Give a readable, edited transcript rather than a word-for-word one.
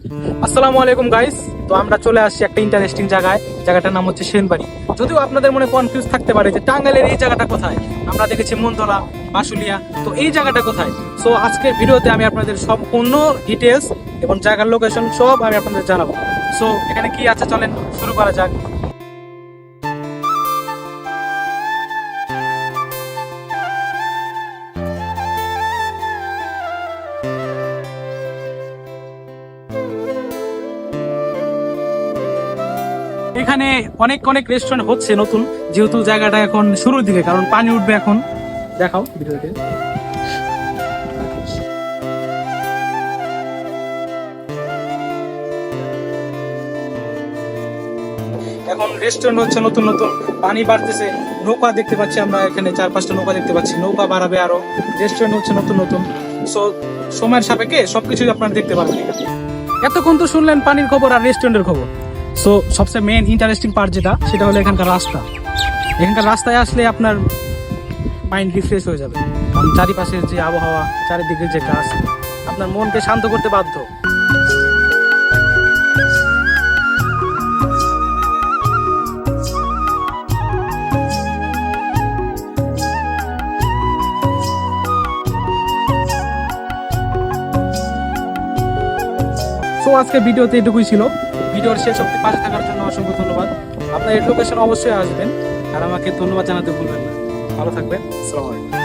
আসসালামু আলাইকুম গাইস। তো আমরা চলে আসছি একটা ইন্টারেস্টিং জায়গায়। জায়গাটার নাম হচ্ছে সেনবাড়ি। যদিও আপনাদের মনে কনফিউজ থাকতে পারে যে টাঙ্গাইলের এই জায়গাটা কোথায়। আমরা দেখেছি মন্দলা, বাসুলিয়া, তো এই জায়গাটা কোথায়। সো আজকের ভিডিওতে আমি আপনাদের সম্পূর্ণ ডিটেলস এবং জায়গার লোকেশন সব আমি আপনাদের জানাবো। সো এখানে কি আছে চলেন শুরু করা যাক। এখানে অনেক অনেক রেস্টুরেন্ট হচ্ছে নতুন, যেহেতু জায়গাটা এখন শুরুর দিকে, কারণ পানি উঠবে এখন। দেখাও ভিডিওতে। এখন রেস্টুরেন্ট হচ্ছে নতুন নতুন, পানি বাড়তেছে, নৌকা দেখতে পাচ্ছি আমরা এখানে, 4-5টা নৌকা দেখতে পাচ্ছি, নৌকা বাড়াবে আরো। রেস্টুরেন্ট হচ্ছে নতুন নতুন। সো সময়ের সাপেক্ষে সবকিছুই আপনারা দেখতে পারবেন এখানে। এতক্ষণ তো শুনলেন পানির খবর আর রেস্টুরেন্টের খবর। সো সবচেয়ে মেইন ইন্টারেস্টিং পার্ট যেটা, সেটা হলো এখানকার রাস্তা। এখানকার রাস্তায় আসলে আপনার মাইন্ড রিফ্রেশ হয়ে যাবে, কারণ চারিপাশের যে আবহাওয়া, চারিদিকে যে গাছ, আপনার মনকে শান্ত করতে বাধ্য। সো আজকে ভিডিওতে এটুকুই ছিল। ভিডিওর শেষ অবধি পাশে থাকার জন্য অসংখ্য ধন্যবাদ। আপনার এই লোকেশন অবশ্যই আসবেন, আর আমাকে ধন্যবাদ জানাতে ভুলবেন না। ভালো থাকবেন। আসসালামু আলাইকুম।